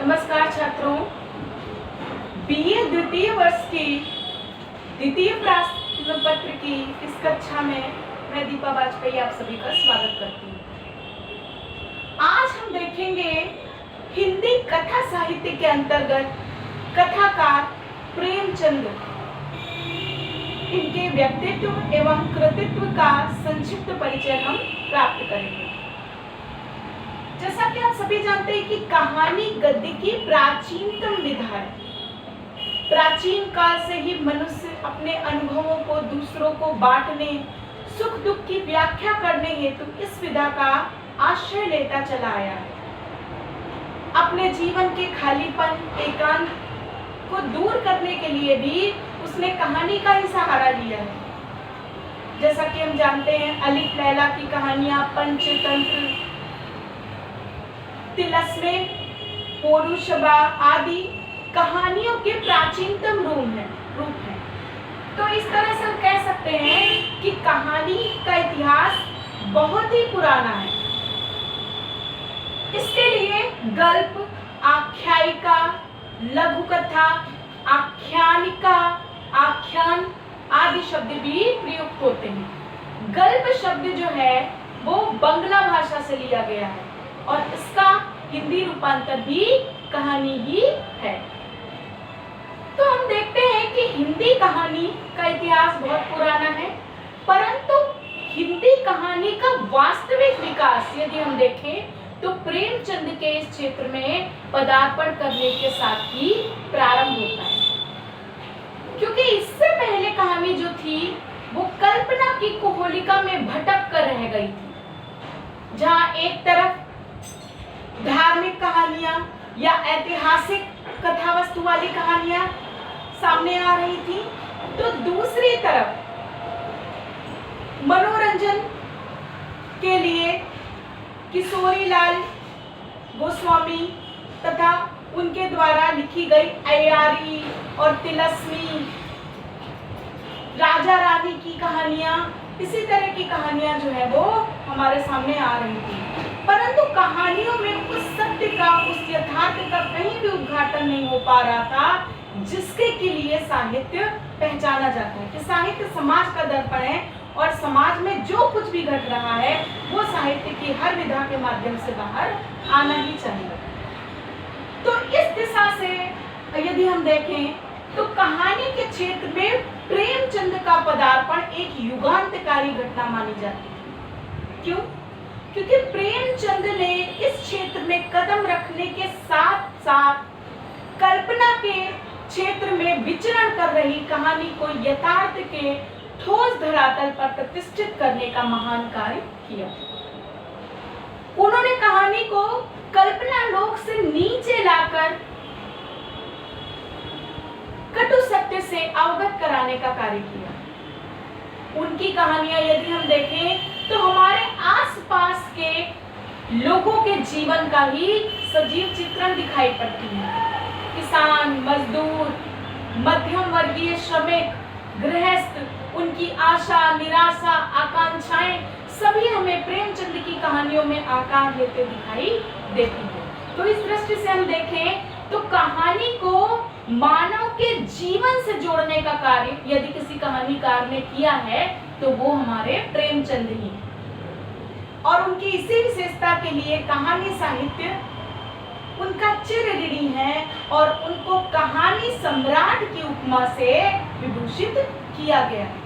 नमस्कार छात्रों, बीए द्वितीय वर्ष की द्वितीय प्रश्न पत्र की इस कक्षा में मैं दीपा वाजपेयी आप सभी का स्वागत करती हूँ। आज हम देखेंगे हिंदी कथा साहित्य के अंतर्गत कथाकार प्रेमचंद, इनके व्यक्तित्व एवं कृतित्व का संक्षिप्त परिचय हम प्राप्त करेंगे। जैसा कि आप सभी जानते हैं कि कहानी गद्य की प्राचीनतम विधा है। प्राचीन काल से ही मनुष्य अपने अनुभवों को दूसरों को बांटने, सुख दुख की व्याख्या करने हेतु इस विधा का आश्रय लेता चला आया है। अपने जीवन के खालीपन, एकांत को दूर करने के लिए भी उसने कहानी का ही सहारा लिया है। जैसा कि हम जानते हैं, अलिफ लैला की कहानियां, पंचतंत्र, तिलस्मे, पौरुषबा आदि कहानियों के प्राचीनतम रूप है। तो इस तरह से हम कह सकते हैं कि कहानी का इतिहास बहुत ही पुराना है। इसके लिए गल्प, आख्यायिका, लघु कथा, आख्यानिका, आख्यान आदि शब्द भी प्रयुक्त होते हैं। गल्प शब्द जो है वो बंगला भाषा से लिया गया है और इसका हिंदी रूपांतर भी कहानी ही है। तो हम देखते हैं कि हिंदी कहानी का इतिहास बहुत पुराना है, परंतु हिंदी कहानी का वास्तविक विकास यदि हम देखें तो प्रेमचंद के इस क्षेत्र में पदार्पण करने के साथ ही प्रारंभ होता है। क्योंकि इससे पहले कहानी जो थी वो कल्पना की कुहोलिका में भटक कर रह गई थी, जहां एक तरफ धार्मिक कहानियां या ऐतिहासिक कथावस्तु वाली कहानियां सामने आ रही थी, तो दूसरी तरफ मनोरंजन के लिए किशोरीलाल गोस्वामी तथा उनके द्वारा लिखी गई अय्यारी और तिलस्मी, राजा रानी की कहानियां, इसी तरह की कहानियां जो है वो हमारे सामने आ रही थी। परंतु कहानियों में उस सत्य का, उस यथार्थ का कहीं भी उद्घाटन नहीं हो पा रहा था जिसके के लिए साहित्य पहचाना जाता है कि साहित्य समाज का दर्पण है और समाज में जो कुछ भी घट रहा है वो साहित्य की हर विधा के माध्यम से बाहर आना ही चाहिए। तो इस दिशा से यदि हम देखें तो कहानी के क्षेत्र में प्रेमचंद का पदार्पण एक युगांतकारी घटना मानी जाती है। क्यों? क्योंकि प्रेमचंद ने इस क्षेत्र में कदम रखने के साथ साथ कल्पना के क्षेत्र में विचरण कर रही कहानी को यथार्थ के ठोस धरातल पर प्रतिष्ठित करने का महान कार्य किया। उन्होंने कहानी को कल्पना लोक से नीचे लाकर कटु सत्य से अवगत कराने का कार्य किया। उनकी कहानियां यदि हम देखें तो हमारे आसपास के लोगों के जीवन का ही सजीव चित्रण दिखाई पड़ती है। किसान, मजदूर, मध्यम वर्गीय श्रमिक, गृहस्थ, उनकी आशा, निराशा, आकांक्षाएं सभी हमें प्रेमचंद की कहानियों में आकार लेते दिखाई देती है। तो इस दृष्टि से हम देखें तो कहानी को मानव के जीवन से जोड़ने का कार्य यदि किसी कहानीकार ने किया है तो वो हमारे प्रेमचंद ही हैं। और उनकी इसी विशेषता के लिए कहानी साहित्य उनका चिर ऋणी है और उनको कहानी सम्राट की उपमा से विभूषित किया गया है।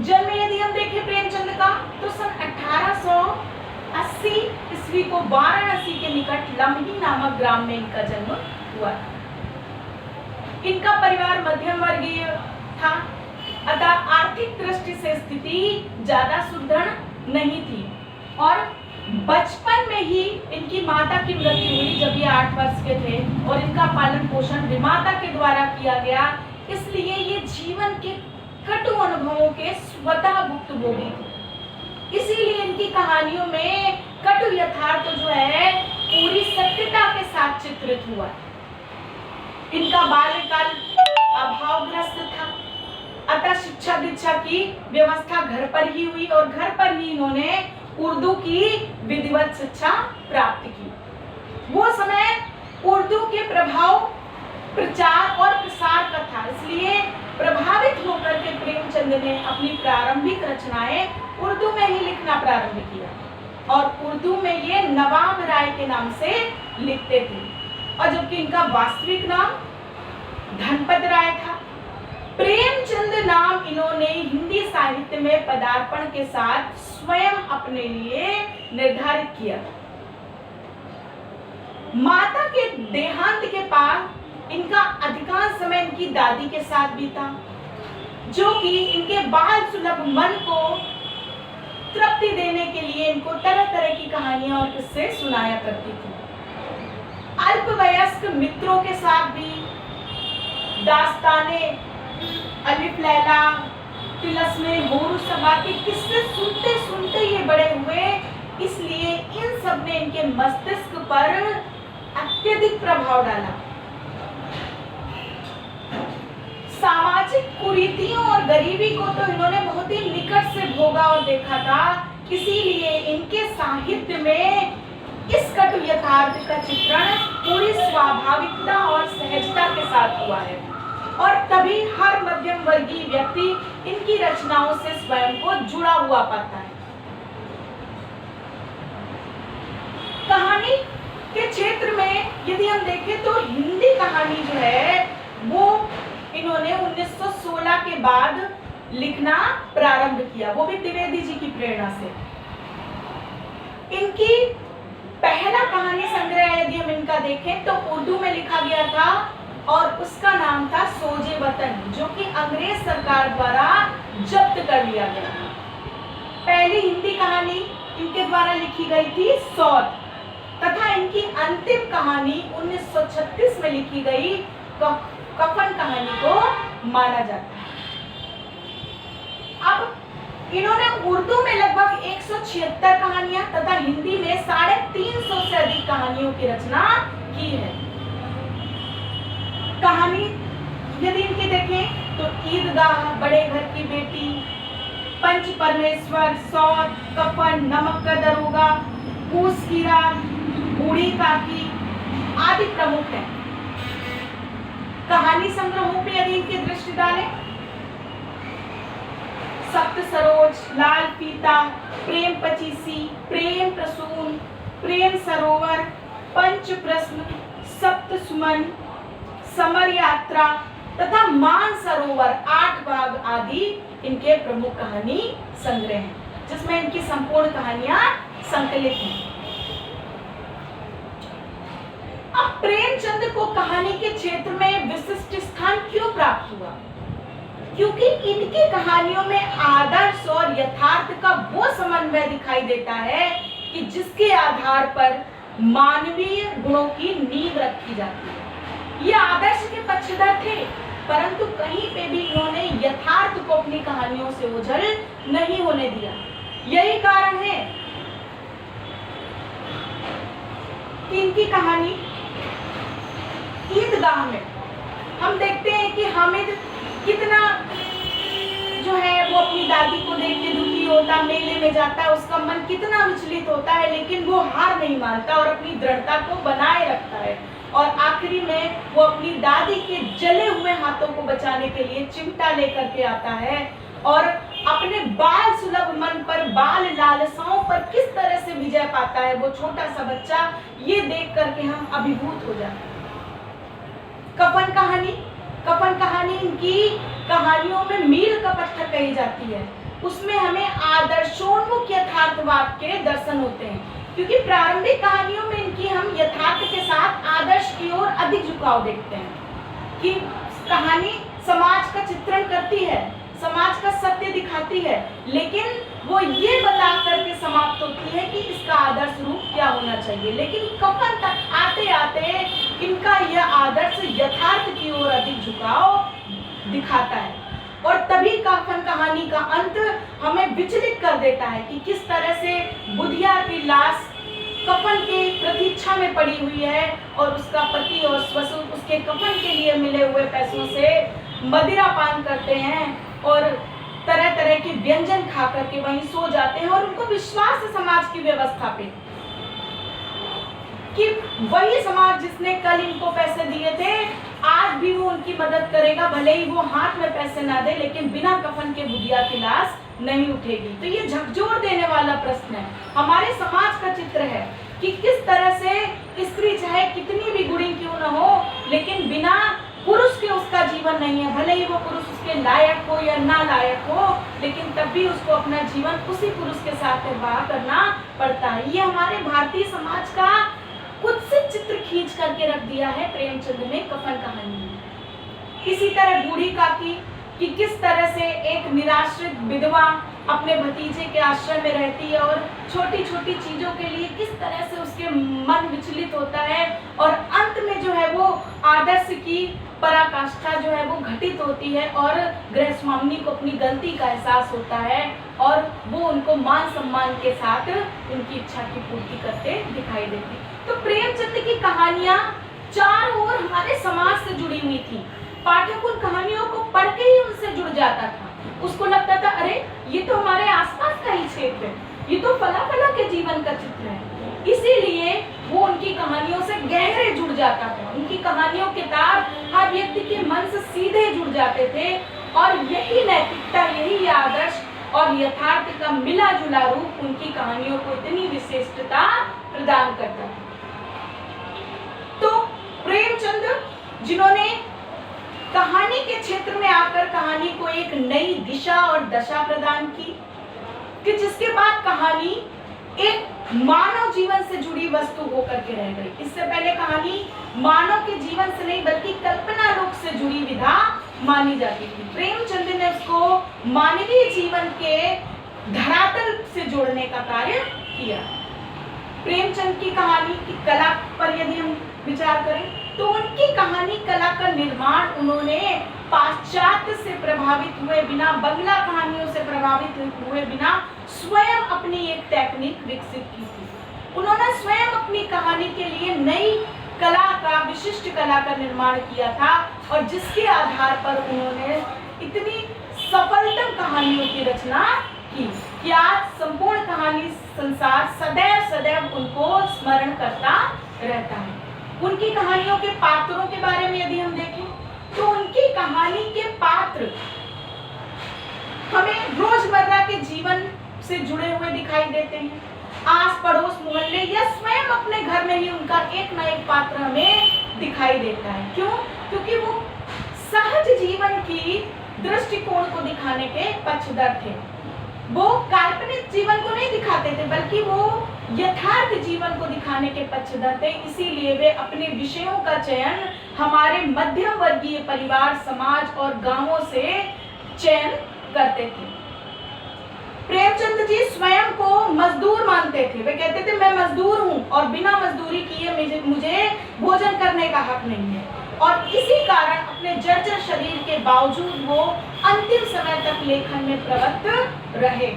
जन्म यदि हम देखें प्रेमचंद का तो सन 1880 ईस्वी को वाराणसी के निकट लम्ही नामक ग्राम में इनका जन्म हुआ। इनका परिवार मध्यम वर्गीय था, अतः आर्थिक दृष्टि से स्थिति ज्यादा सुदृढ़ नहीं थी और बचपन में ही इनकी माता की मृत्यु हुई जब ये 8 वर्ष के थे और इनका पालन पोषण विमाता के द्वारा किया गया। इसलिए ये जीवन के कटु अनुभवों के स्वतः भुक्तभोगी थे। इसीलिए इनकी कहानियों में कटु यथार्थ जो है पूरी सत्यता के साथ चित्रित हुआ। इनका बाल्यकाल अभावग्रस्त था, अतः शिक्षा दीक्षा की व्यवस्था घर पर ही हुई और घर पर ही इन्होंने उर्दू की विधिवत शिक्षा प्राप्त की। वो उर्दू के प्रभाव, प्रचार और प्रसार का था। इसलिए प्रभावित होकर के प्रेमचंद ने अपनी प्रारंभिक रचनाएं उर्दू में ही लिखना प्रारंभ किया और उर्दू में ये नवाब राय के नाम से लिखते थे, और जबकि इनका वास्तविक नाम धनपत राय था। प्रेमचंद नाम इन्होंने हिंदी साहित्य में पदार्पण के साथ स्वयं अपने लिए निर्धारित किया। माता के देहांत के बाद इनका अधिकांश समय इनकी दादी के साथ बीता, जो कि इनके बाल सुलभ मन को तृप्ति देने के लिए इनको तरह तरह की कहानियां और किस्से सुनाया करती थी। अल्पवयस्क मित्रों के साथ भी दास्ताने अलिफ लैला, तिलस्मे, मोरू सबा के किस्से सुनते सुनते ये बड़े हुए, इसलिए इन सब ने इनके मस्तिष्क पर अत्यधिक प्रभाव डाला। सामाजिक कुरीतियों और गरीबी को तो इन्होंने बहुत ही निकट से भोगा और देखा था, इसीलिए इनके साहित्य में इस कटु यथार्थ का चित्रण पूरी स्वाभाविकता और सहजता के साथ हुआ है, और तभी हर मध्यम वर्गीय व्यक्ति इनकी रचनाओं से स्वयं को जुड़ा हुआ पाता है। कहानी के क्षेत्र में यदि हम देखें तो हिंदी कहानी जो है वो इन्होंने 1916 के बाद लिखना प्रारंभ किया, वो भी द्विवेदी जी की प्रेरणा से। इनकी पहला कहानी संग्रह यदि हम इनका देखें तो उर्दू में लिखा गया था और उसका नाम था सोजे वतन, जो कि अंग्रेज सरकार द्वारा जब्त कर लिया गया था। पहली हिंदी कहानी इनके द्वारा लिखी गई थी सौत, तथा इनकी अंतिम कहानी 1936 में लिखी गई कफन कहानी को माना जाता है। अब इन्होंने उर्दू में लगभग 176 कहानियां तथा हिंदी में 350 से अधिक कहानियों की रचना की है। कहानी यदि इनकी देखें तो ईदगाह, बड़े घर की बेटी, पंच परमेश्वर, सौत, कफन, नमक का दरोगा, पूस की रात, बूढ़ी काकी आदि प्रमुख हैं। कहानी संग्रहों पे यदि इनकी दृष्टि डालें, सप्त सरोज, लाल फीता, प्रेम पचीसी, प्रेम प्रसून, प्रेम सरोवर, पंच प्रश्न, सप्त सुमन, समर यात्रा तथा मान सरोवर 8 भाग आदि इनके प्रमुख कहानी संग्रह हैं, जिसमें इनकी संपूर्ण कहानियां संकलित हैं। अब प्रेमचंद को कहानी के क्षेत्र में विशिष्ट स्थान क्यों प्राप्त हुआ? क्योंकि इनकी कहानियों में आदर्श और यथार्थ का वो समन्वय दिखाई देता है कि जिसके आधार पर मानवीय गुणों की नींव रखी जाती है। ये आदर्श के पक्षधर थे, परंतु कहीं पे भी इन्होंने यथार्थ को अपनी कहानियों से ओझल नहीं होने दिया। यही कारण है कि इनकी कहानी ईदगाह में हम देखते हैं कि हामिद कितना जो है वो अपनी दादी को देख के दुखी होता, मेले में जाता है, उसका मन कितना विचलित होता है, लेकिन वो हार नहीं मानता और अपनी दृढ़ता को बनाए रखता है, और आखिरी में वो अपनी दादी के जले हुए हाथों को बचाने के लिए चिमटा लेकर के आता है और अपने बाल सुलभ मन पर, बाल लालसाओं पर किस तरह से विजय पाता है वो छोटा सा बच्चा, ये देख करके हम अभिभूत हो जाते हैं। कफन कहानी इनकी कहानियों में मील का पत्थर कही जाती है। उसमें हमें आदर्शोन्मुख यथार्थवाद के दर्शन होते हैं, क्योंकि प्रारंभिक कहानियों में इनकी हम यथार्थ के साथ आदर्श की ओर अधिक झुकाव देखते हैं कि कहानी समाज का चित्रण करती है, समाज का सत्य दिखाती है, लेकिन वो ये बता करके समाप्त होती है कि इसका आदर्श रूप क्या होना चाहिए। लेकिन कफन तक आते आते इनका यह आदर्श यथार्थ की ओर अधिक झुकाव दिखाता है, और तभी कफन कहानी का अंत हमें विचलित कर देता है कि किस तरह से बुधिया की लाश कफन के प्रतीक्षा में पड़ी हुई है और उसका पति और ससुर उसके कफन के लिए मिले हुए पैसों से मदिरा पान करते हैं और तरह तरह के व्यंजन खा करके वहीं सो जाते हैं, और उनको विश्वास है समाज की व्यवस्था पे कि वही समाज जिसने कल इनको पैसे दिए थे आज भी वो उनकी मदद करेगा, भले ही वो हाथ में पैसे ना दे, लेकिन बिना कफन के बुढ़िया की लाश नहीं उठेगी। तो ये झकझोर देने वाला प्रश्न है, हमारे समाज का चित्र है कि किस तरह से स्त्री चाहे कितनी भी गुणी क्यों न हो, लेकिन बिना पुरुष के उसका जीवन नहीं है। भले ही वो पुरुष उसके लायक हो या ना लायक हो, लेकिन तब भी उसको अपना जीवन उसी पुरुष के साथ निर्वाह करना पड़ता है। ये हमारे भारतीय समाज का खुद से चित्र खींच करके रख दिया है प्रेमचंद ने कफन कहानी में। इसी तरह बूढ़ी काकी कि किस तरह से एक निराश्रित विधवा अपने भतीजे के आश्रय में रहती है और छोटी छोटी चीजों के लिए किस तरह से उसके मन विचलित होता है, और अंत में जो है वो आदर्श की पराकाष्ठा जो है वो घटित होती है और गृहस्वामिनी को अपनी गलती का एहसास होता है और वो उनको मान सम्मान के साथ उनकी इच्छा की पूर्ति करते दिखाई देती। तो प्रेमचंद की कहानियां चारों ओर हमारे समाज से जुड़ी हुई थी। पाठक उन कहानियों को पढ़ के ही उनसे जुड़ जाता था, उसको लगता था अरे ये तो हमारे आसपास का ही क्षेत्र है, ये तो फला फला के जीवन का चित्र है। इसीलिए वो उनकी कहानियों से गहरे जुड़ जाता था, उनकी कहानियों के तार हर व्यक्ति के मन से सीधे जुड़ जाते थे और यही नैतिकता, यही आदर्श और यथार्थ का मिला जुला रूप उनकी कहानियों को इतनी विशिष्टता प्रदान करता था। तो प्रेमचंद जिन्होंने कहानी के क्षेत्र में आकर कहानी को एक नई दिशा और दशा प्रदान की, कि जिसके बाद कहानी एक मानव जीवन से जुड़ी वस्तु होकर के रह गई। इससे पहले कहानी मानव के जीवन से नहीं बल्कि कल्पना लोक से जुड़ी विधा मानी जाती थी। प्रेमचंद ने उसको मानवीय जीवन के धरातल से जोड़ने का कार्य किया। प्रेमचंद की कहानी की कला पर यदि हम विचार करें तो उनकी कहानी कला का निर्माण उन्होंने पाश्चात्य से प्रभावित हुए बिना, बंगला कहानियों से प्रभावित हुए बिना स्वयं अपनी एक टेक्निक विकसित की थी। उन्होंने स्वयं अपनी कहानी के लिए नई कला का, विशिष्ट कला का निर्माण किया था और जिसके आधार पर उन्होंने इतनी सफलतम कहानियों की रचना की कि आज संपूर्ण कहानी संसार सदैव सदैव उनको स्मरण करता रहता है। उनकी कहानियों के पात्रों के बारे में यदि हम देखें तो उनकी कहानी के पात्र हमें रोजमर्रा के जीवन से जुड़े हुए दिखाई देते हैं। आस पड़ोस मोहल्ले या स्वयं अपने घर में ही उनका एक ना एक पात्र हमें दिखाई देता है। क्यों? क्योंकि वो सहज जीवन की दृष्टिकोण को दिखाने के पक्षधर थे। वो काल्पनिक जीवन को नहीं दिखाते थे बल्कि वो यथार्थ जीवन को दिखाने के पक्षधर थे। इसीलिए वे अपने विषयों का चयन हमारे मध्यम वर्गीय परिवार, समाज और गांवों से चयन करते थे। प्रेमचंद जी स्वयं को मजदूर मानते थे। वे कहते थे मैं मजदूर हूँ और बिना मजदूरी किए मुझे भोजन करने का हक नहीं है, और इसी कारण अपने जर्जर शरीर के बावजूद वो अंतिम समय तक लेखन में प्रवृत्त रहे।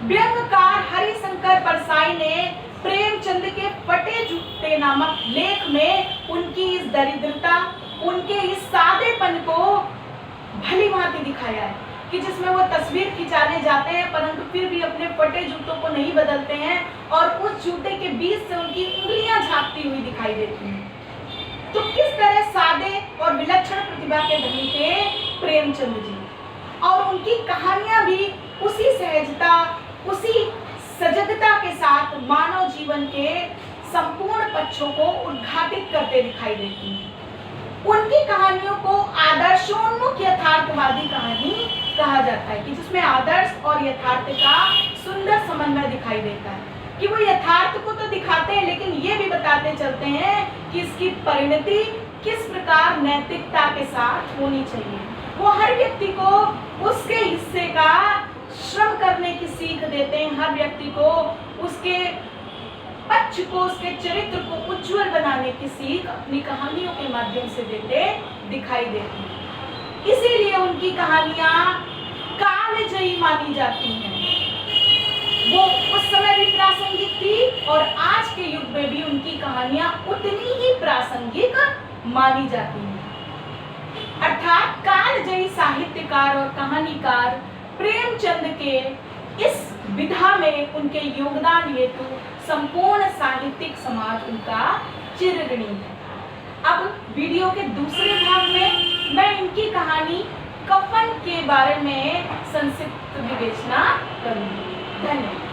व्यंग्यकार हरिशंकर परसाई ने प्रेमचंद के फटे जूते नामक लेख में उनकी इस दरिद्रता, उनके इस सादेपन को भली भांति दिखाया है कि जिसमें वो तस्वीर खिंचाने जाते हैं परंतु फिर भी अपने फटे जूतों को नहीं बदलते हैं और उस जूते के बीच से उनकी उंगलियां झांकती हुई दिखाई देती हैं। तो किस तरह सादे और विलक्षण प्रतिभा के धनी थे प्रेमचंद जी, और उनकी कहानियां भी उसी सहजता, उसी सजगता के साथ मानव जीवन के संपूर्ण पक्षों को उद्घाटित करते दिखाई देती हैं। उनकी कहानियों को आदर्शोन्मुख यथार्थवादी कहानी कहा जाता है कि जिसमें आदर्श और यथार्थ का सुंदर समन्वय दिखाई देता है कि वो यथार्थ को तो दिखाते हैं लेकिन ये भी बताते चलते हैं कि इसकी परिणति किस प्रकार नैतिकता के साथ होनी चाहिए। वो हर व्यक्ति को उसके हिस्से का श्रम करने की सीख देते हैं, हर व्यक्ति को उसके पक्ष को, उसके चरित्र को उज्जवल बनाने की सीख अपनी कहानियों के माध्यम से देते दिखाई देती हैं। इसीलिए उनकी कहानियां कालजयी मानी जाती हैं। वो उस समय भी प्रासंगिक थी और आज के युग में भी उनकी कहानियां उतनी ही प्रासंगिक मानी जाती हैं। अर्थात कालजयी साहित्यकार और कहानीकार प्रेमचंद के इस विधा में उनके योगदान हेतु संपूर्ण साहित्यिक समाज उनका चिरऋणी है। अब वीडियो के दूसरे भाग में मैं इनकी कहानी कफन के बारे में संक्षिप्त विवेचना करूंगी। धन्यवाद।